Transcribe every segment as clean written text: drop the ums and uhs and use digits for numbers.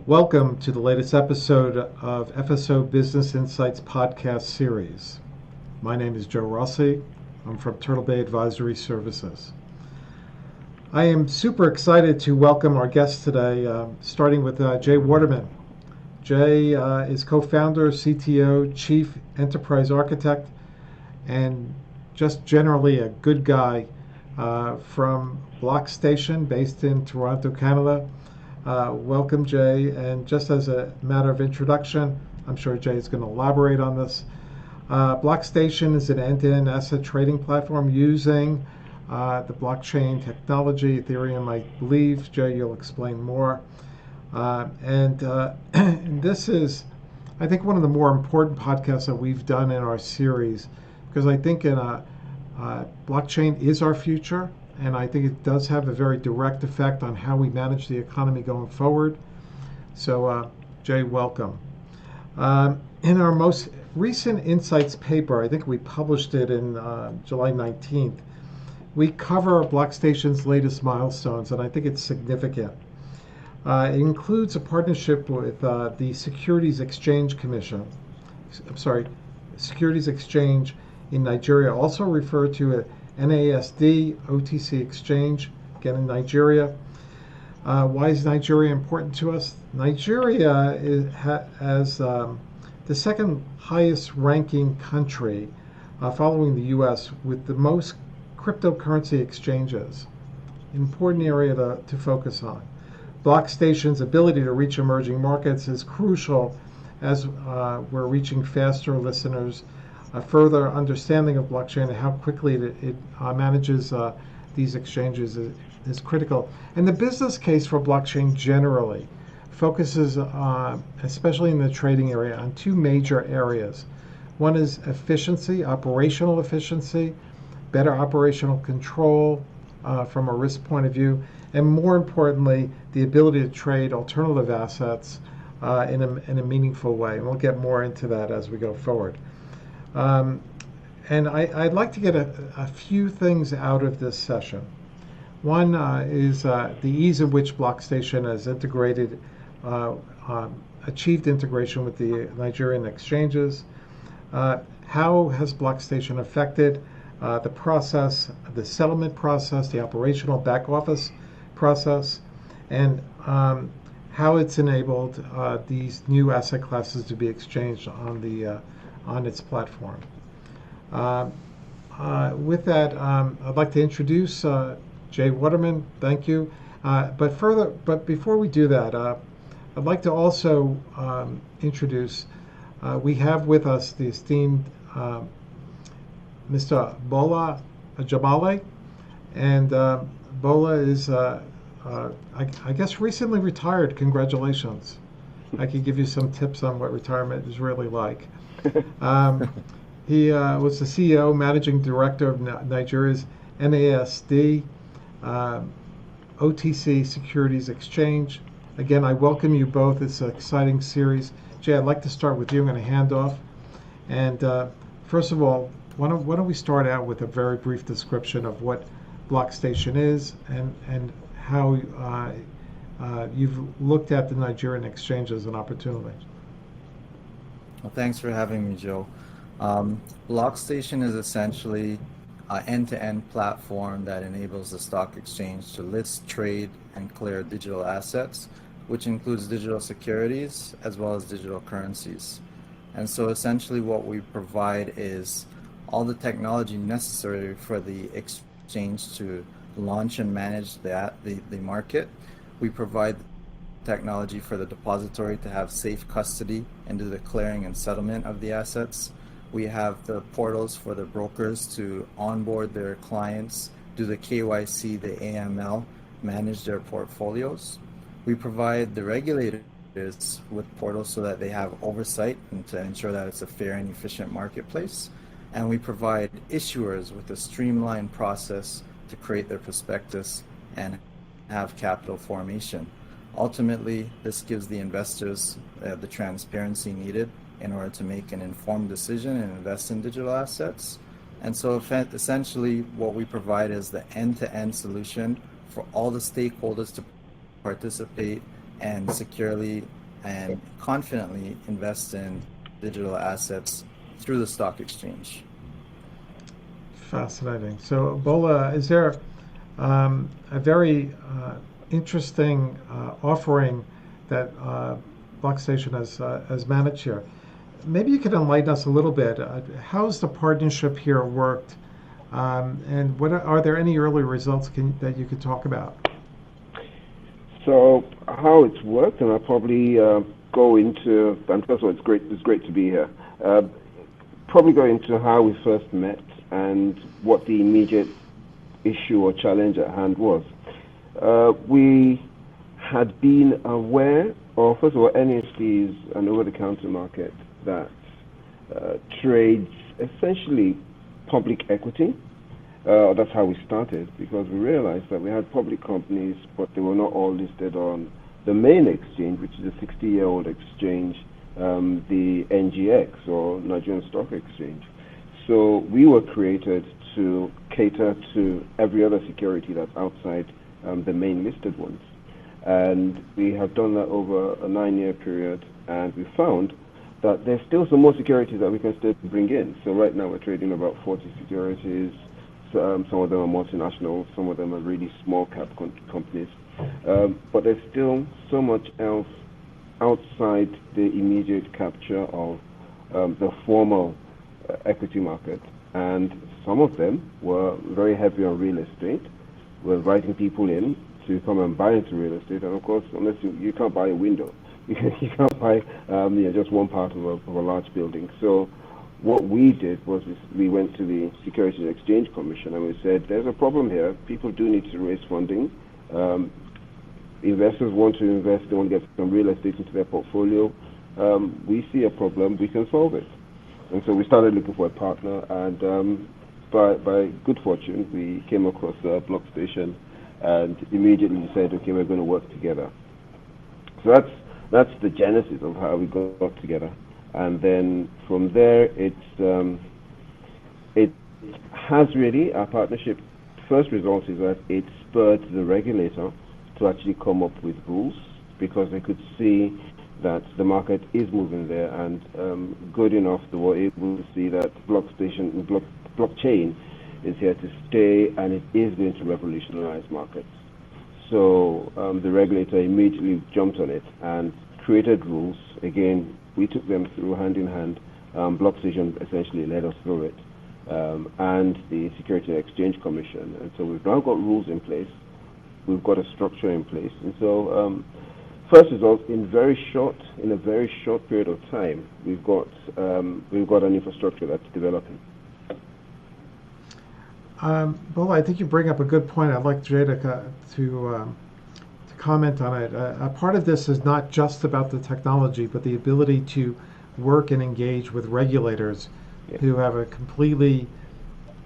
Welcome to the latest episode of FSO Business Insights podcast series. My name is Joe Rossi. I'm from Turtle Bay Advisory Services. I am super excited to welcome our guest today, starting with Jay Waterman. Jay is co-founder, CTO, Chief Enterprise Architect, and just generally a good guy from Blockstation, based in Toronto, Canada. Welcome, Jay. And just as a matter of introduction, I'm sure Jay is going to elaborate on this. Blockstation is an end-to-end asset trading platform using the blockchain technology, Ethereum, I believe. Jay, you'll explain more. And this is, I think, one of the more important podcasts that we've done in our series, because I think blockchain is our future, and I think it does have a very direct effect on how we manage the economy going forward. So, Jay, welcome. In our most recent Insights paper, I think we published it in July 19th, we cover Blockstation's latest milestones, and I think it's significant. It includes a partnership with the Securities Exchange Commission. Securities Exchange in Nigeria, also referred to as NASD OTC Exchange, again in Nigeria. Why is Nigeria important to us? Nigeria has the second highest ranking country following the US with the most cryptocurrency exchanges. Important area to focus on. Blockstation's ability to reach emerging markets is crucial as we're reaching faster listeners. A further understanding of blockchain and how quickly it manages these exchanges is critical. And the business case for blockchain generally focuses, especially in the trading area, on two major areas. One is efficiency, operational efficiency, better operational control from a risk point of view, and more importantly, the ability to trade alternative assets in a meaningful way. And we'll get more into that as we go forward. And I'd like to get a few things out of this session. One is the ease in which Blockstation has achieved integration with the Nigerian exchanges. How has Blockstation affected the process, the settlement process, the operational back office process, and how it's enabled these new asset classes to be exchanged on its platform. With that, I'd like to introduce Jay Waterman. Thank you. But before we do that, I'd like to also introduce. We have with us the esteemed Mr. Bola Jamale, and Bola is, I guess, recently retired. Congratulations. I could give you some tips on what retirement is really like. He was the CEO, Managing Director of Nigeria's NASD OTC Securities Exchange. Again, I welcome you both. It's an exciting series. Jay, I'd like to start with you. I'm going to hand off. And first of all, why don't we start out with a very brief description of what Blockstation is and how you've looked at the Nigerian exchange as an opportunity. Well, thanks for having me, Joe. Blockstation is essentially an end-to-end platform that enables the stock exchange to list, trade, and clear digital assets, which includes digital securities as well as digital currencies. And so essentially what we provide is all the technology necessary for the exchange to launch and manage the market. We provide technology for the depository to have safe custody and do the clearing and settlement of the assets. We have the portals for the brokers to onboard their clients, do the KYC, the AML, manage their portfolios. We provide the regulators with portals so that they have oversight and to ensure that it's a fair and efficient marketplace. And we provide issuers with a streamlined process to create their prospectus and have capital formation. Ultimately, this gives the investors the transparency needed in order to make an informed decision and invest in digital assets. And so essentially what we provide is the end-to-end solution for all the stakeholders to participate and securely and confidently invest in digital assets through the stock exchange. Fascinating. So, Bola, is there a very interesting offering that Blockstation has managed here? Maybe you could enlighten us a little bit. How's the partnership here worked, and are there any early results that you could talk about? So how it's worked, and I'll probably go into. And first of all, it's great to be here. Uh, Probably go into how we first met and what the immediate issue or challenge at hand was. We had been aware of, first of all, NFTs, an over-the-counter market that trades essentially public equity. That's how we started, because we realized that we had public companies, but they were not all listed on the main exchange, which is a 60-year-old exchange, the NGX, or Nigerian Stock Exchange. So we were created to cater to every other security that's outside the main listed ones. And we have done that over a 9-year period, and we found that there's still some more securities that we can still bring in. So right now we're trading about 40 securities. Some of them are multinational, some of them are really small cap companies. But there's still so much else outside the immediate capture of the formal equity market. And some of them were very heavy on real estate. We're inviting people in to come and buy into real estate. And of course, unless you can't buy a window, you can't buy just one part of a large building. So what we did was we went to the Securities and Exchange Commission and we said, there's a problem here. People do need to raise funding. Investors want to invest, they want to get some real estate into their portfolio. We see a problem, we can solve it. And so we started looking for a partner, and by good fortune, we came across Blockstation and immediately said, okay, we're going to work together. So that's the genesis of how we got together. And then from there, it has really, our partnership first result is that it spurred the regulator to actually come up with rules, because they could see that the market is moving there, and good enough they were able to see that blockchain is here to stay, and it is going to revolutionize markets. So the regulator immediately jumped on it and created rules. Again, we took them through hand in hand. Blockstation essentially led us through it, and the Security and Exchange Commission. And so we've now got rules in place. We've got a structure in place. And so first result, in a very short period of time, we've got an infrastructure that's developing. Well, I think you bring up a good point. I'd like Jay to comment on it. Part of this is not just about the technology, but the ability to work and engage with regulators who have a completely,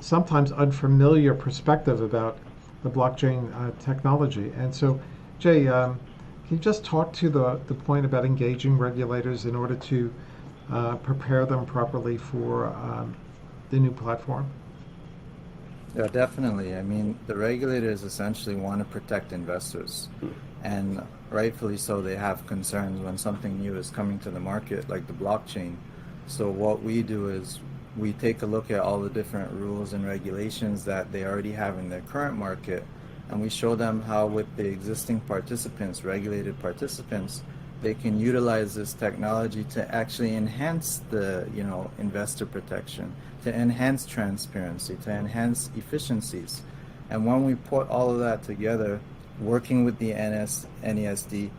sometimes unfamiliar perspective about the blockchain technology. And so, Jay, can you just talk to the point about engaging regulators in order to prepare them properly for the new platform? Yeah, definitely. I mean, the regulators essentially want to protect investors, and rightfully so. They have concerns when something new is coming to the market, like the blockchain. So what we do is we take a look at all the different rules and regulations that they already have in their current market, and we show them how, with the existing participants, regulated participants, they can utilize this technology to actually enhance the, investor protection, to enhance transparency, to enhance efficiencies. And when we put all of that together, working with the NESD,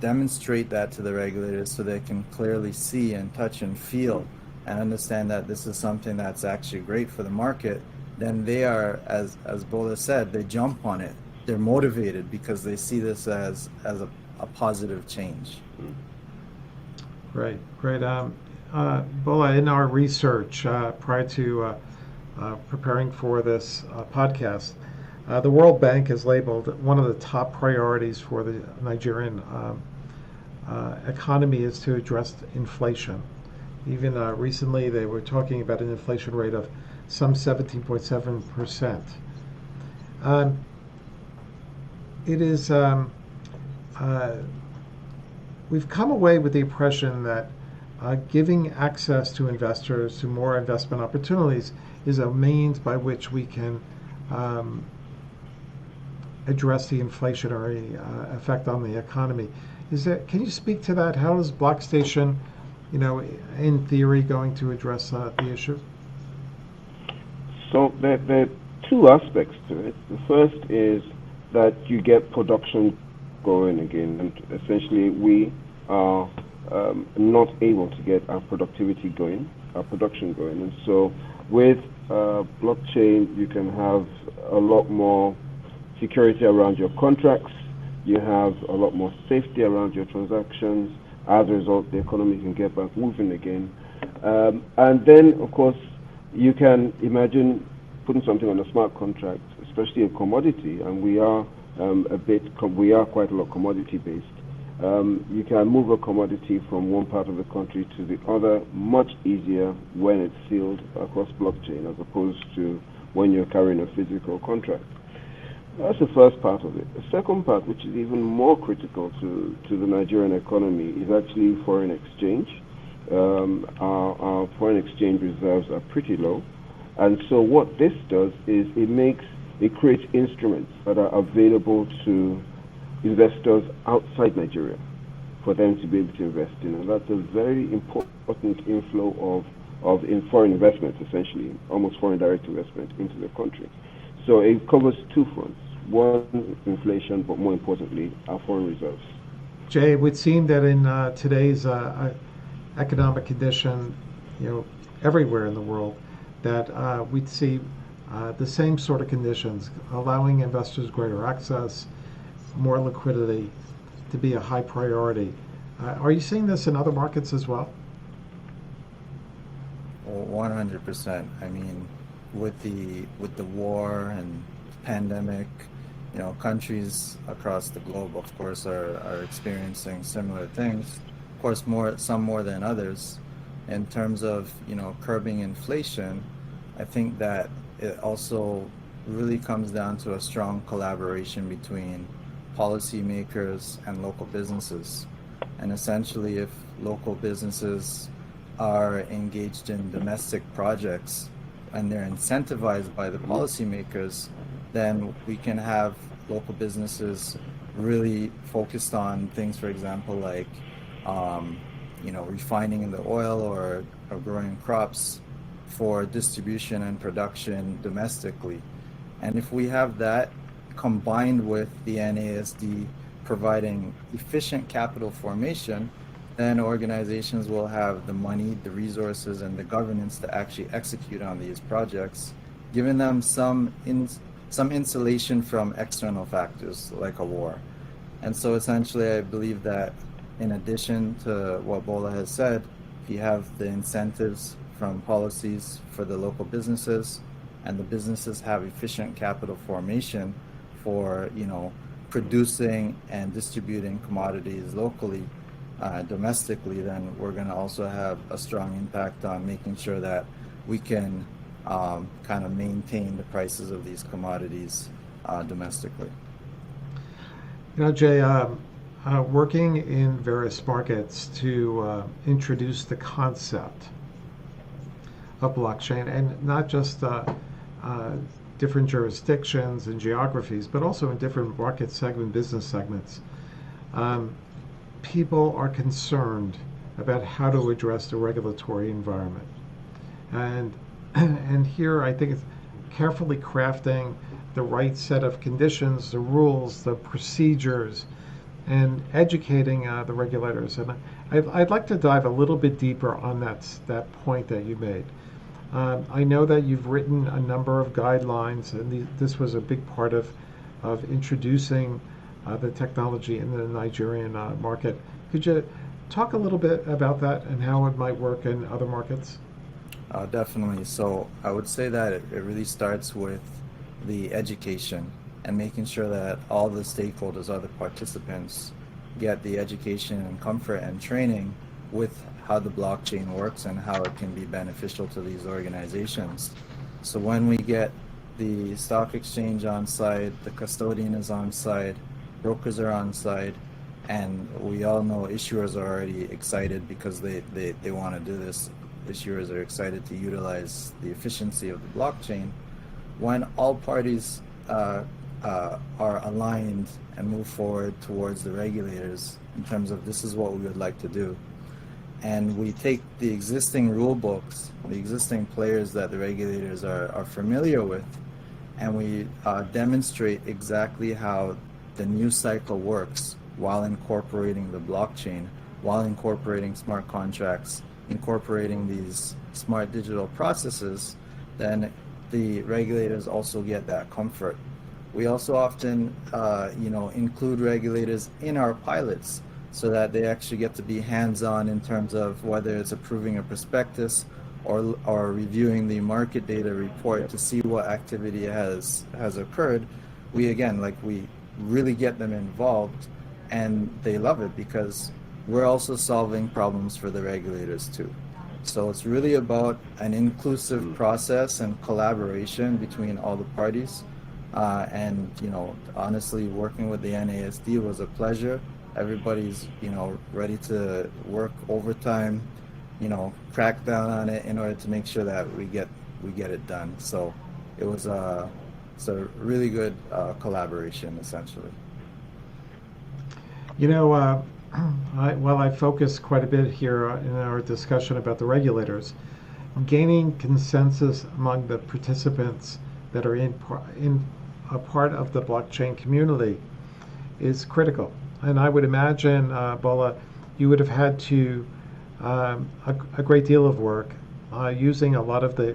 demonstrate that to the regulators so they can clearly see and touch and feel and understand that this is something that's actually great for the market, then they are, as Bola said, they jump on it. They're motivated because they see this as a positive change. Great. Bola, in our research prior to preparing for this podcast, the World Bank has labeled one of the top priorities for the Nigerian economy is to address inflation. Even recently, they were talking about an inflation rate of some 17.7%. It is we've come away with the impression that giving access to investors to more investment opportunities is a means by which we can address the inflationary effect on the economy. Can you speak to that? How is Blockstation, in theory, going to address the issue? So there are two aspects to it. The first is that you get production going again, and essentially we are not able to get our productivity going, our production going. And so with blockchain, you can have a lot more security around your contracts. You have a lot more safety around your transactions. As a result, the economy can get back moving again. And then, of course, you can imagine putting something on a smart contract, especially a commodity, and we are quite a lot commodity based. You can move a commodity from one part of the country to the other much easier when it's sealed across blockchain as opposed to when you're carrying a physical contract. That's the first part of it. The second part, which is even more critical to the Nigerian economy, is actually foreign exchange. Our foreign exchange reserves are pretty low. And so what this does is it creates instruments that are available to investors outside Nigeria for them to be able to invest in. And that's a very important inflow of foreign investment, essentially, almost foreign direct investment into the country. So it covers two fronts. One, inflation, but more importantly, our foreign reserves. Jay, it would seem that in today's economic condition, everywhere in the world, that we'd see the same sort of conditions, allowing investors greater access, more liquidity, to be a high priority. Are you seeing this in other markets as well? 100%. I mean, with the war and pandemic, countries across the globe, of course, are experiencing similar things. Of course, some more than others. In terms of curbing inflation, I think that it also really comes down to a strong collaboration between policymakers and local businesses. And essentially, if local businesses are engaged in domestic projects and they're incentivized by the policymakers, then we can have local businesses really focused on things, for example, like refining the oil or growing crops for distribution and production domestically. And if we have that combined with the NASD providing efficient capital formation, then organizations will have the money, the resources, and the governance to actually execute on these projects, giving them some insulation from external factors like a war. And so essentially, I believe that in addition to what Bola has said, if you have the incentives from policies for the local businesses, and the businesses have efficient capital formation for producing and distributing commodities locally, domestically, then we're going to also have a strong impact on making sure that we can kind of maintain the prices of these commodities domestically. Jay, working in various markets to introduce the concept of blockchain, and not just different jurisdictions and geographies, but also in different market segment, business segments. People are concerned about how to address the regulatory environment. And here I think it's carefully crafting the right set of conditions, the rules, the procedures, and educating the regulators. And I'd like to dive a little bit deeper on that point that you made. I know that you've written a number of guidelines, and this was a big part of introducing the technology in the Nigerian market. Could you talk a little bit about that and how it might work in other markets? Definitely. So I would say that it really starts with the education and making sure that all the stakeholders, other participants, get the education and comfort and training with how the blockchain works and how it can be beneficial to these organizations. So when we get the stock exchange on site, the custodian is on site, brokers are on site, And we all know issuers are already excited because they want to do this. Issuers are excited to utilize the efficiency of the blockchain. When all parties are aligned and move forward towards the regulators in terms of this is what we would like to do, and we take the existing rule books, the existing players that the regulators are familiar with, and we demonstrate exactly how the new cycle works while incorporating the blockchain, while incorporating smart contracts, incorporating these smart digital processes, then the regulators also get that comfort. We also often, include regulators in our pilots so that they actually get to be hands-on in terms of whether it's approving a prospectus or reviewing the market data report to see what activity has occurred. We really get them involved, and they love it because we're also solving problems for the regulators too. So it's really about an inclusive process and collaboration between all the parties. And honestly, working with the NASD was a pleasure. Everybody's ready to work overtime, crack down on it in order to make sure that we get it done. So it's a really good collaboration, essentially. While I focus quite a bit here in our discussion about the regulators, gaining consensus among the participants that are in a part of the blockchain community is critical. And I would imagine, Bola, you would have had to a great deal of work using a lot of the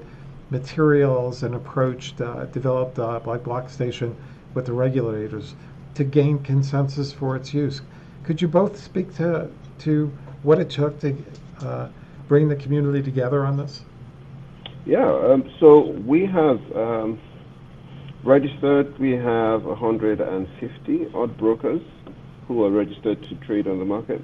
materials and approach developed by Blockstation with the regulators to gain consensus for its use. Could you both speak to what it took to bring the community together on this? Yeah, so we have registered, we have 150 odd brokers who are registered to trade on the market.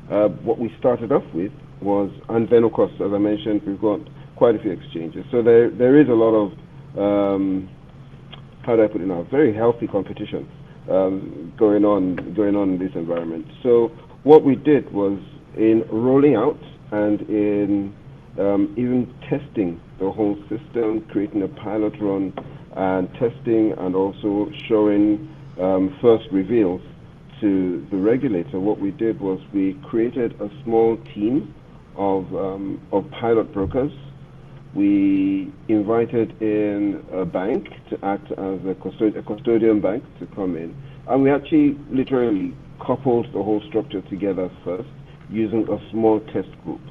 What we started off with was, and then of course, as I mentioned, we've got quite a few exchanges. So there is a lot of, how do I put it now, very healthy competition going on in this environment. So what we did was, in rolling out and in even testing the whole system, creating a pilot run and testing and also showing first reveals to the regulator, what we did was we created a small team of pilot brokers. We invited in a bank to act as a custodian bank to come in. And we actually literally coupled the whole structure together first using a small test group.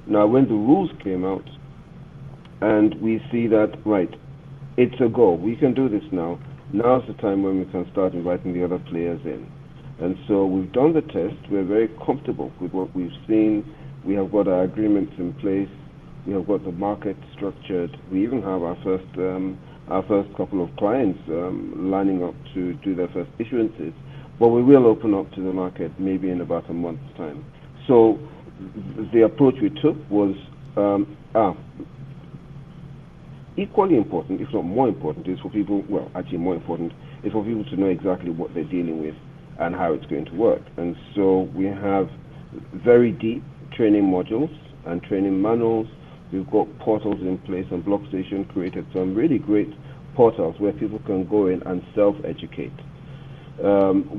Now, when the rules came out and we see that, right, it's a go, we can do this now. Now's the time when we can start inviting the other players in. And so we've done the test. We're very comfortable with what we've seen. We have got our agreements in place. We have got the market structured. We even have our first couple of clients lining up to do their first issuances. But we will open up to the market maybe in about a month's time. So the approach we took was equally important, if not more important, is for people, well, actually more important, is for people to know exactly what they're dealing with and how it's going to work. And so we have very deep training modules and training manuals. We've got portals in place, and Blockstation created some really great portals where people can go in and self-educate.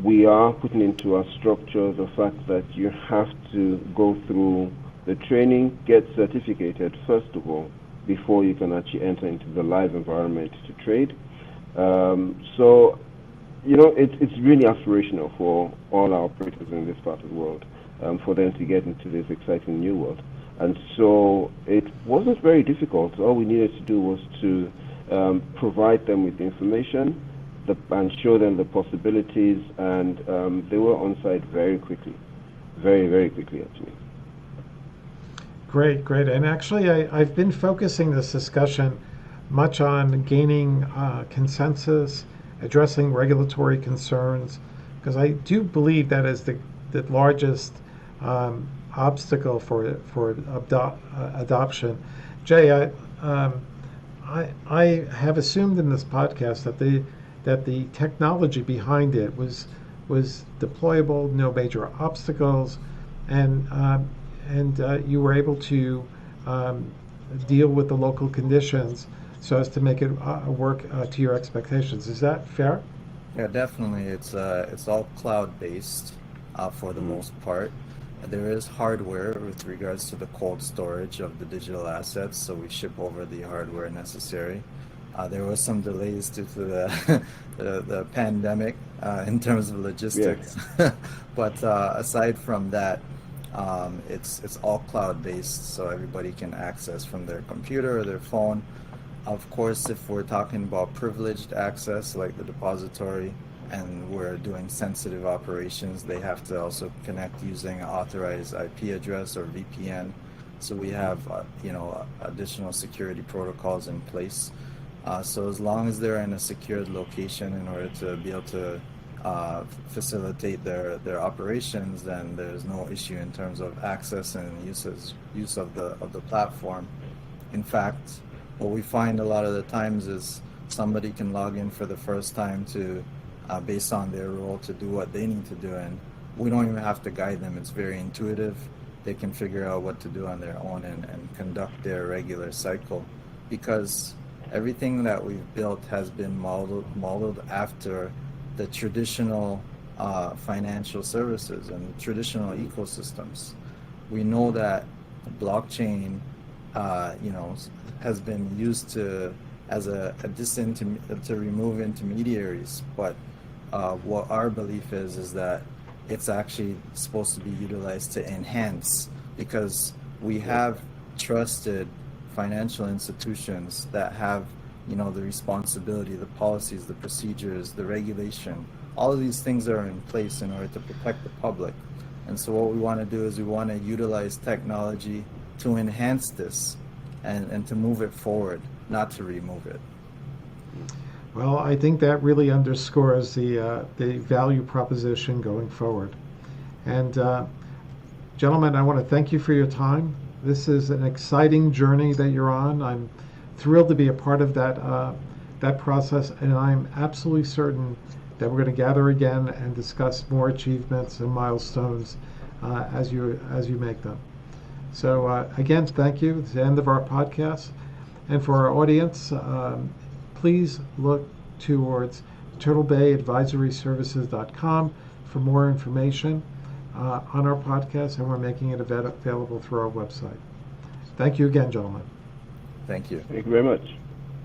We are putting into our structure the fact that you have to go through the training, get certificated first of all, before you can actually enter into the live environment to trade. So, it's really aspirational for all our operators in this part of the world, for them to get into this exciting new world. And so it wasn't very difficult. All we needed to do was to provide them with information and show them the possibilities, and they were on site very quickly, very, very quickly actually. Great. And actually, I've been focusing this discussion much on gaining consensus, addressing regulatory concerns, because I do believe that is the largest obstacle for adoption. Jay, I have assumed in this podcast that the technology behind it was was deployable, no major obstacles, and you were able to deal with the local conditions so as to make it work to your expectations. Is that fair? Yeah, definitely. It's all cloud-based for the most part. There is hardware with regards to the cold storage of the digital assets, so we ship over the hardware necessary. There was some delays due to the pandemic in terms of logistics, but aside from that, it's all cloud-based, so everybody can access from their computer or their phone. Of course, if we're talking about privileged access, like the depository, and we're doing sensitive operations, they have to also connect using an authorized IP address or VPN. So we have, additional security protocols in place. So as long as they're in a secured location in order to be able to facilitate their operations, then there's no issue in terms of access and use of the platform. In fact, what we find a lot of the times is somebody can log in for the first time to, based on their role, to do what they need to do, and we don't even have to guide them. It's very intuitive. They can figure out what to do on their own and conduct their regular cycle, because everything that we've built has been modeled after the traditional financial services and traditional ecosystems. We know that blockchain, has been used to remove intermediaries, but what our belief is that it's actually supposed to be utilized to enhance, because we have trusted financial institutions that have, the responsibility, the policies, the procedures, the regulation. All of these things are in place in order to protect the public. And so what we want to do is we want to utilize technology to enhance this and to move it forward, not to remove it. Well, I think that really underscores the value proposition going forward. And gentlemen, I want to thank you for your time. This is an exciting journey that you're on. I'm thrilled to be a part of that process, and I'm absolutely certain that we're going to gather again and discuss more achievements and milestones as you make them. So again, thank you. It's the end of our podcast. And for our audience, please look towards turtlebayadvisoryservices.com for more information on our podcast, and we're making it available through our website. Thank you again, gentlemen. Thank you. Thank you very much.